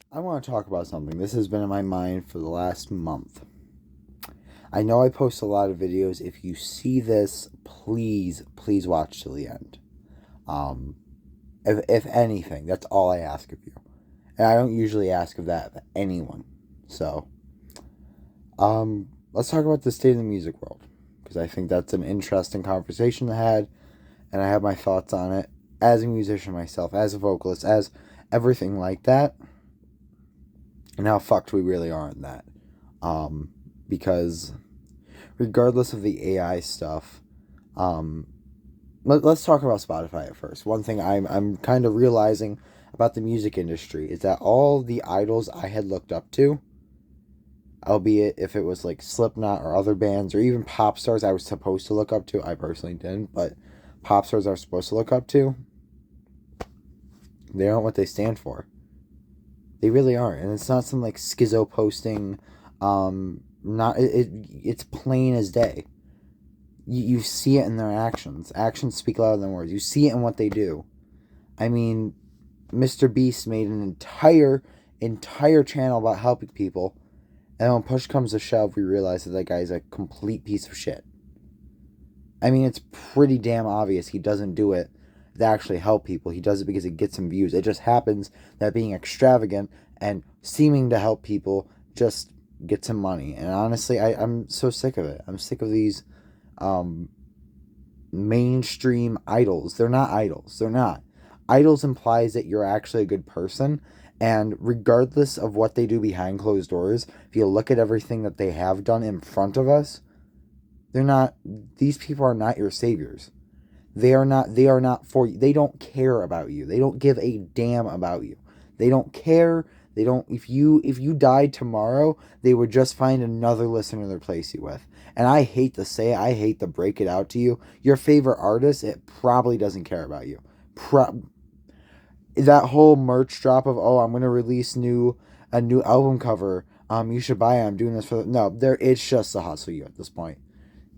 I want to talk about something. This has been in my mind for the last month. I know I post a lot of videos. If you see this, please watch till the end. Um, if anything, that's all I ask of you. And I don't usually ask of that of anyone. So, let's talk about the state of the music world. Because I think that's an interesting conversation to have. And I have my thoughts on it as a musician myself, as a vocalist, as everything like that. And how fucked we really are in that. Because regardless of the AI stuff, um, let's talk about Spotify at first. One thing I'm kind of realizing about the music industry is that all the idols I had looked up to, albeit if it was like Slipknot or other bands or even pop stars I was supposed to look up to, I personally didn't, but pop stars I was supposed to look up to, they aren't what they stand for. They really aren't, and it's not some like schizo posting. Not it's plain as day. You see it in their actions. Actions speak louder than words. You see it in what they do. I mean, Mr. Beast made an entire channel about helping people, and when push comes to shove, we realize that guy's a complete piece of shit. I mean, it's pretty damn obvious he doesn't do it to actually help people. He does it because it gets him views. It just happens that being extravagant and seeming to help people just gets him money. And honestly, I'm so sick of it. I'm sick of these um, mainstream idols. They're not idols. They're not. Idols implies that you're actually a good person. And regardless of what they do behind closed doors, if you look at everything that they have done in front of us, they're not, these people are not your saviors. They are not for you. They don't care about you. They don't give a damn about you. They don't care. They don't, if you died tomorrow, they would just find another listener to replace you with. And I hate to say it, I hate to break it out to you. Your favorite artist, it probably doesn't care about you. That whole merch drop of, oh, I'm gonna release a new album cover. You should buy it. I'm doing this for no, there it's just a hustle you at this point.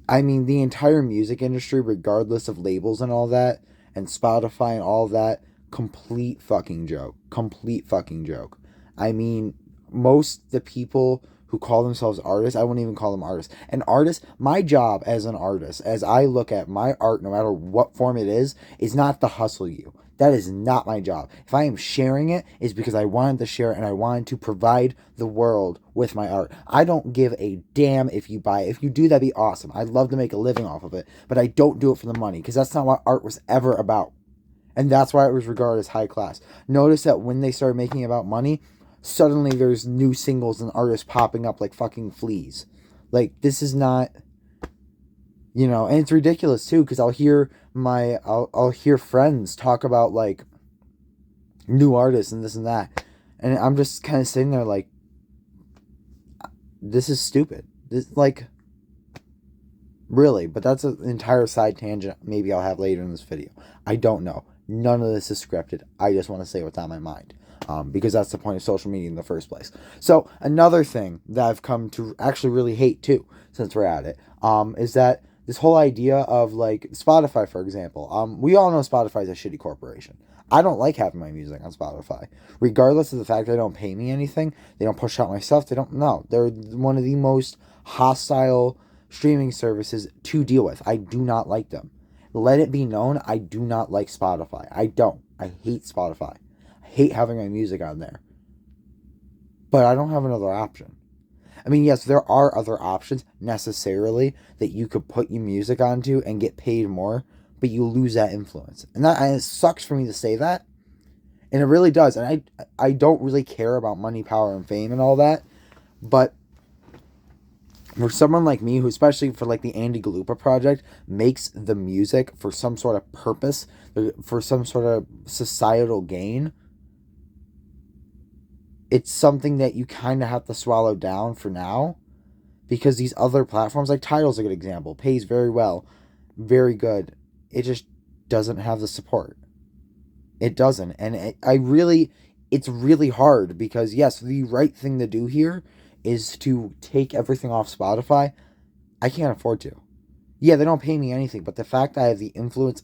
I mean, the entire music industry, regardless of labels and all that, and Spotify and all that, complete fucking joke. Complete fucking joke. I mean, most the people who call themselves artists, I wouldn't even call them artists. An artist, my job as an artist, as I look at my art, no matter what form it is not to hustle you. That is not my job. If I am sharing it, it's because I wanted to share it and I wanted to provide the world with my art. I don't give a damn if you buy it. If you do, that'd be awesome. I'd love to make a living off of it, but I don't do it for the money because that's not what art was ever about. And that's why it was regarded as high class. Notice that when they started making it about money, suddenly there's new singles and artists popping up like fucking fleas. Like, this is not, and it's ridiculous too because I'll hear friends talk about like new artists and this and that, and I'm just kind of sitting there like, this is stupid. This, like, really, but that's an entire side tangent. Maybe I'll have later in this video. I don't know. None of this is scripted. I just want to say what's on my mind. Because that's the point of social media in the first place. So another thing that I've come to actually really hate too, since we're at it, is that this whole idea of like Spotify, for example. We all know Spotify is a shitty corporation. I don't like having my music on Spotify, regardless of the fact they don't pay me anything. They don't push out my stuff. They don't. No, they're one of the most hostile streaming services to deal with. I do not like them. Let it be known, I do not like Spotify. I don't. I hate Spotify. I hate having my music on there. But I don't have another option. I mean, yes, there are other options necessarily that you could put your music onto and get paid more, but you lose that influence. And it sucks for me to say that. And it really does. And I don't really care about money, power, and fame and all that. But for someone like me, who especially for like the Andy Galupa project, makes the music for some sort of purpose, for some sort of societal gain, it's something that you kind of have to swallow down for now, because these other platforms, like Tidal's a good example, pays very well, very good. It just doesn't have the support. It doesn't, and it's really hard because yes, the right thing to do here is to take everything off Spotify. I can't afford to. Yeah, they don't pay me anything, but the fact that I have the influence,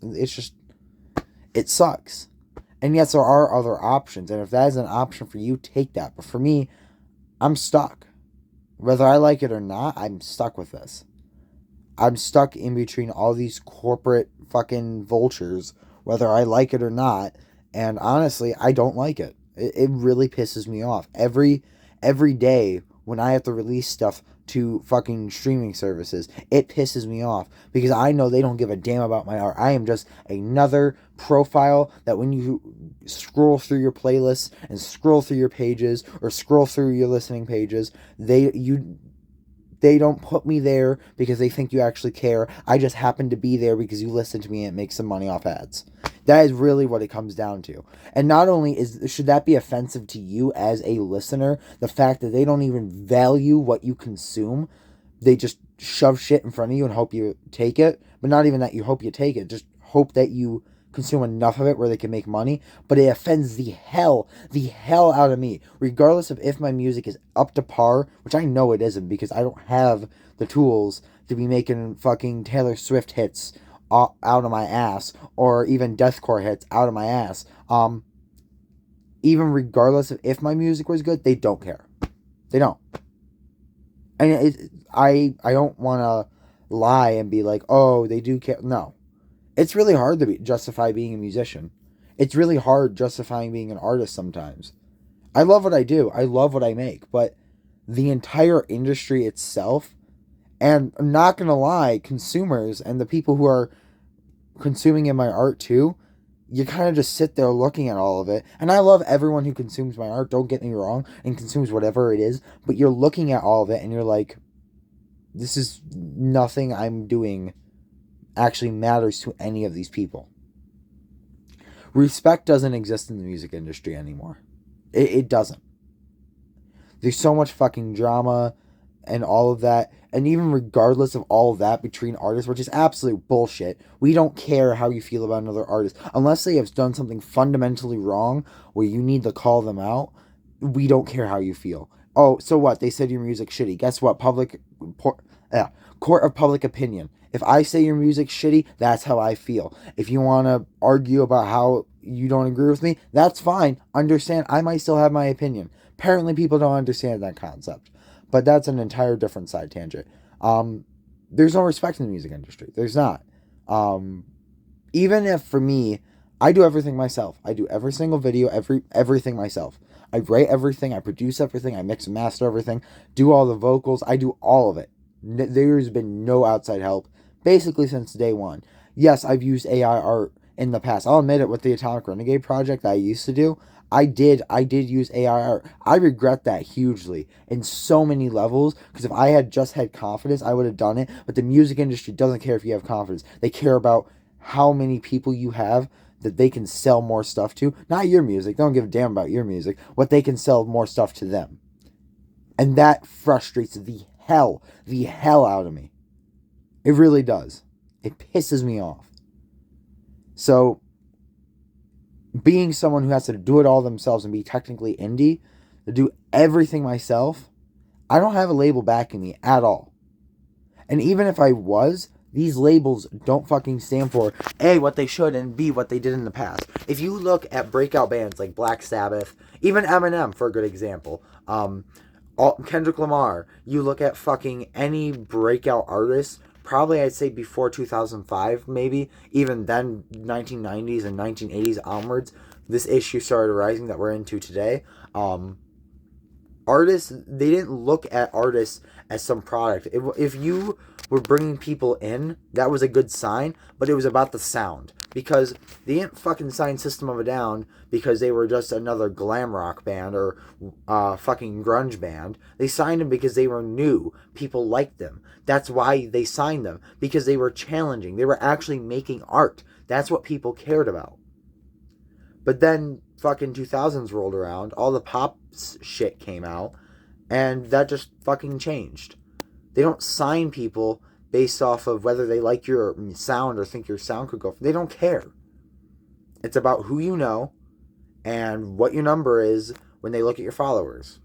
it sucks. And yes, there are other options. And if that is an option for you, take that. But for me, I'm stuck. Whether I like it or not, I'm stuck with this. I'm stuck in between all these corporate fucking vultures, whether I like it or not. And honestly, I don't like it. It really pisses me off. Every day when I have to release stuff to fucking streaming services, it pisses me off because I know they don't give a damn about my art. I am just another profile that when you scroll through your playlists and scroll through your pages or scroll through your listening pages, they don't put me there because they think you actually care. I just happen to be there because you listen to me and make some money off ads. That is really what it comes down to. And not only should that be offensive to you as a listener, the fact that they don't even value what you consume, they just shove shit in front of you and hope you take it. But not even that you hope you take it, just hope that you consume enough of it where they can make money. But it offends the hell out of me, regardless of if my music is up to par, which I know it isn't because I don't have the tools to be making fucking Taylor Swift hits out of my ass, or even deathcore hits out of my ass. Even regardless of if my music was good, they don't care. They don't. And I don't want to lie and be like, oh, they do care. No. It's really hard to justify being a musician. It's really hard justifying being an artist sometimes. I love what I do. I love what I make. But the entire industry itself, and I'm not going to lie, consumers and the people who are consuming in my art too, you kind of just sit there looking at all of it. And I love everyone who consumes my art, don't get me wrong, and consumes whatever it is. But you're looking at all of it and you're like, this is nothing I'm doing actually matters to any of these people. Respect doesn't exist in the music industry anymore. It doesn't. There's so much fucking drama and all of that. And even regardless of all of that between artists, which is absolute bullshit, we don't care how you feel about another artist. Unless they have done something fundamentally wrong where you need to call them out, we don't care how you feel. Oh, so what? They said your music's shitty. Guess what? Court of public opinion. If I say your music's shitty, that's how I feel. If you want to argue about how you don't agree with me, that's fine. Understand, I might still have my opinion. Apparently people don't understand that concept. But that's an entire different side tangent. There's no respect in the music industry. There's not. Even if, for me, I do everything myself. I do every single video, everything myself. I write everything, I produce everything, I mix and master everything, do all the vocals, I do all of it. There's been no outside help, basically since day one. Yes, I've used AI art in the past. I'll admit it, with the Atomic Renegade project that I used to do, I did use AI art. I regret that hugely in so many levels, because if I had just had confidence, I would have done it. But the music industry doesn't care if you have confidence. They care about how many people you have that they can sell more stuff to. Not your music. They don't give a damn about your music. What they can sell more stuff to them. And that frustrates the hell out of me. It really does. It pisses me off. So, being someone who has to do it all themselves and be technically indie, to do everything myself, I don't have a label backing me at all. And even if I was, these labels don't fucking stand for A, what they should, and B, what they did in the past. If you look at breakout bands like Black Sabbath, even Eminem for a good example, Kendrick Lamar, you look at fucking any breakout artist, probably I'd say before 2005, maybe, even then 1990s and 1980s onwards, this issue started arising that we're into today. Artists, they didn't look at artists as some product. If you were bringing people in, that was a good sign, but it was about the sound. Because they didn't fucking sign System of a Down because they were just another glam rock band or fucking grunge band. They signed them because they were new. People liked them. That's why they signed them. Because they were challenging. They were actually making art. That's what people cared about. But then fucking 2000s rolled around. All the pop shit came out. And that just fucking changed. They don't sign people based off of whether they like your sound or think your sound could go. They don't care. It's about who you know and what your number is when they look at your followers.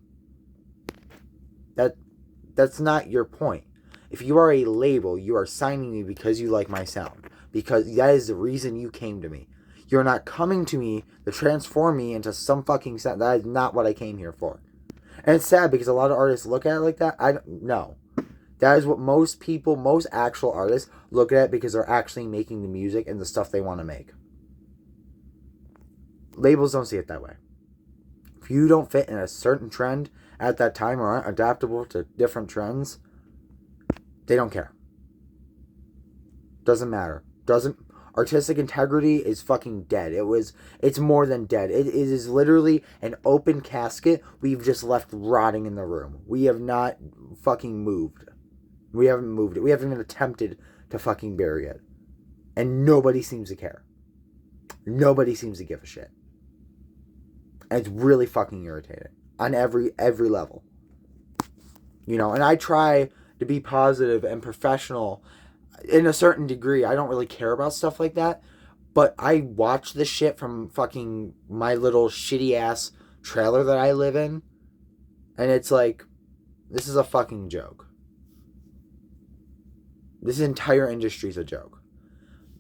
That's not your point. If you are a label, you are signing me because you like my sound. Because that is the reason you came to me. You're not coming to me to transform me into some fucking sound. That is not what I came here for. And it's sad because a lot of artists look at it like that. No. That is what most people, most actual artists look at it because they're actually making the music and the stuff they want to make. Labels don't see it that way. If you don't fit in a certain trend at that time or aren't adaptable to different trends, they don't care. Doesn't matter. Artistic integrity is fucking dead. It's more than dead. It is literally an open casket we've just left rotting in the room. We have not fucking moved. We haven't moved it. We haven't even attempted to fucking bury it. And nobody seems to care. Nobody seems to give a shit. And it's really fucking irritating. On every level. You know, and I try to be positive and professional in a certain degree. I don't really care about stuff like that. But I watch this shit from fucking my little shitty ass trailer that I live in. And it's like, this is a fucking joke. This entire industry is a joke.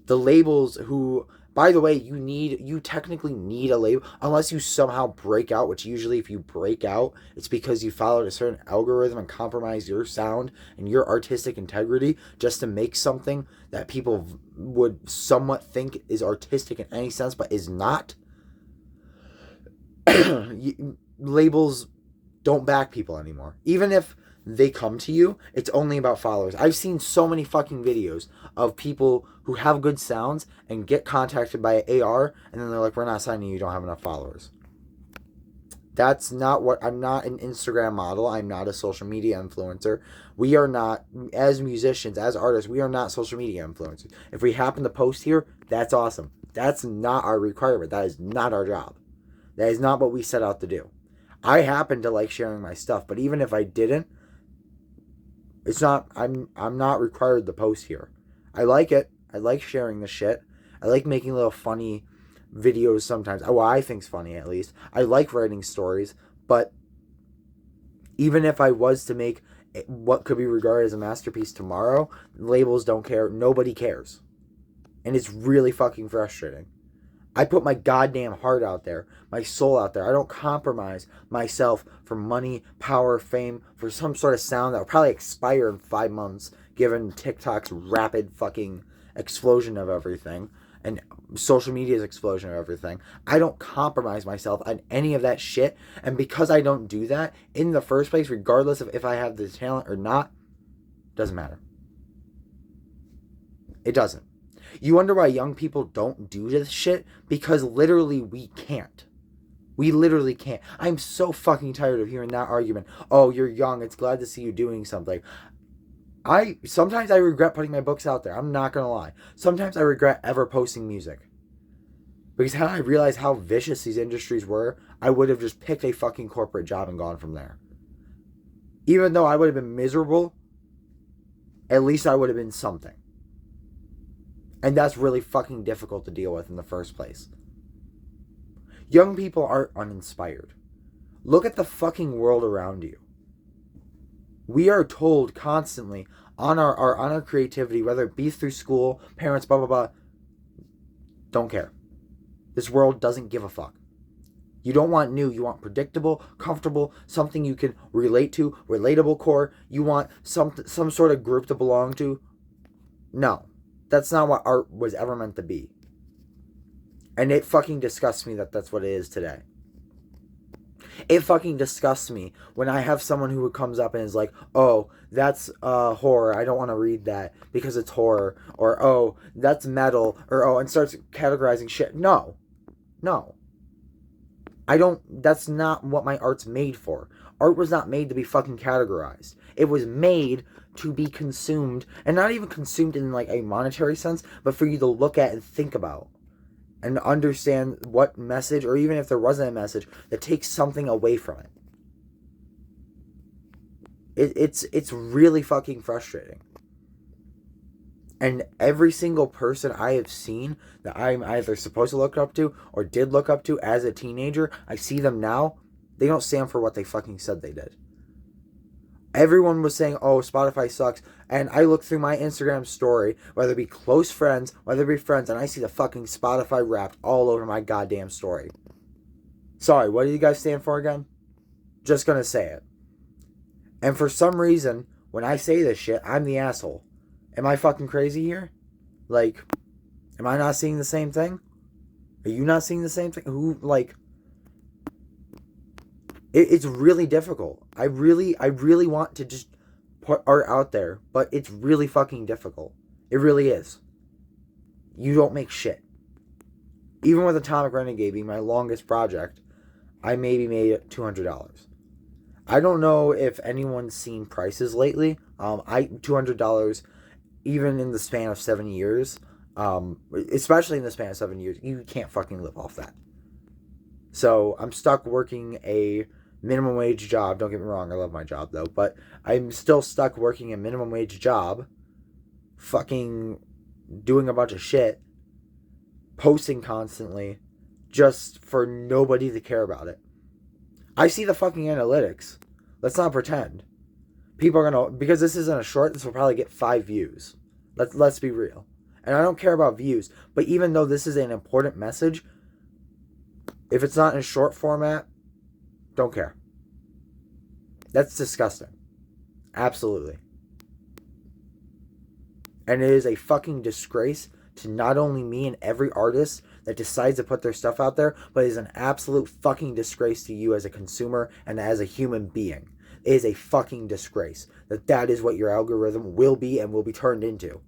The labels who, by the way, you technically need a label unless you somehow break out, which usually if you break out, it's because you followed a certain algorithm and compromised your sound and your artistic integrity just to make something that people would somewhat think is artistic in any sense, but is not. Labels don't back people anymore. Even if they come to you, it's only about followers. I've seen so many fucking videos of people who have good sounds and get contacted by AR, and then they're like, we're not signing you, you don't have enough followers. That's not what, I'm not an Instagram model, I'm not a social media influencer. We are not, as musicians, as artists, we are not social media influencers. If we happen to post here, that's awesome. That's not our requirement. That is not our job. That is not what we set out to do. I happen to like sharing my stuff, but even if I didn't, it's not, I'm not required to post here. I like it. I like sharing the shit. I like making little funny videos sometimes. Well, I think's funny at least. I like writing stories, but even if I was to make what could be regarded as a masterpiece tomorrow, labels don't care. Nobody cares. And it's really fucking frustrating. I put my goddamn heart out there, my soul out there. I don't compromise myself for money, power, fame, for some sort of sound that will probably expire in 5 months, given TikTok's rapid fucking explosion of everything and social media's explosion of everything. I don't compromise myself on any of that shit. And because I don't do that in the first place, regardless of if I have the talent or not, doesn't matter. It doesn't. You wonder why young people don't do this shit? Because literally we can't. We literally can't. I'm so fucking tired of hearing that argument. Oh, you're young. It's glad to see you doing something. Sometimes I regret putting my books out there. I'm not going to lie. Sometimes I regret ever posting music. Because had I realized how vicious these industries were, I would have just picked a fucking corporate job and gone from there. Even though I would have been miserable, at least I would have been something. And that's really fucking difficult to deal with in the first place. Young people are uninspired. Look at the fucking world around you. We are told constantly on our creativity, whether it be through school, parents, blah, blah, blah. Don't care. This world doesn't give a fuck. You don't want new. You want predictable, comfortable, something you can relate to, relatable core. You want some sort of group to belong to. No. That's not what art was ever meant to be. And it fucking disgusts me that that's what it is today. It fucking disgusts me when I have someone who comes up and is like, oh, that's horror. I don't want to read that because it's horror. Or, oh, that's metal. Or, oh, and starts categorizing shit. No. That's not what my art's made for. Art was not made to be fucking categorized. It was made to be consumed, and not even consumed in like a monetary sense, but for you to look at and think about and understand what message, or even if there wasn't a message, that takes something away from it. It's really fucking frustrating. And every single person I have seen that I'm either supposed to look up to or did look up to as a teenager, I see them now, they don't stand for what they fucking said they did. Everyone was saying, oh, Spotify sucks. And I look through my Instagram story, whether it be close friends, whether it be friends, and I see the fucking Spotify wrapped all over my goddamn story. Sorry, what do you guys stand for again? Just gonna say it. And for some reason, when I say this shit, I'm the asshole. Am I fucking crazy here? Like, am I not seeing the same thing? Are you not seeing the same thing? It's really difficult. I really want to just put art out there, but it's really fucking difficult. It really is. You don't make shit. Even with Atomic Renegade being my longest project, I maybe made it $200. I don't know if anyone's seen prices lately. $200, even in the span of 7 years, especially in the span of 7 years, you can't fucking live off that. So I'm stuck working a minimum wage job. Don't get me wrong, I love my job though, but I'm still stuck working a minimum wage job, fucking doing a bunch of shit, posting constantly, just for nobody to care about it. I see the fucking analytics. Let's not pretend. People are gonna, because this isn't a short, this will probably get 5 views. Let's be real. And I don't care about views, but even though this is an important message, if it's not in short format, don't care. That's disgusting. Absolutely. And it is a fucking disgrace to not only me and every artist that decides to put their stuff out there, but it is an absolute fucking disgrace to you as a consumer and as a human being. It is a fucking disgrace that is what your algorithm will be and will be turned into.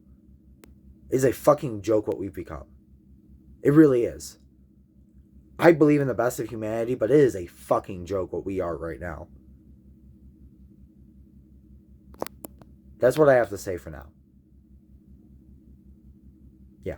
It is a fucking joke what we've become. It really is. I believe in the best of humanity, but it is a fucking joke what we are right now. That's what I have to say for now. Yeah.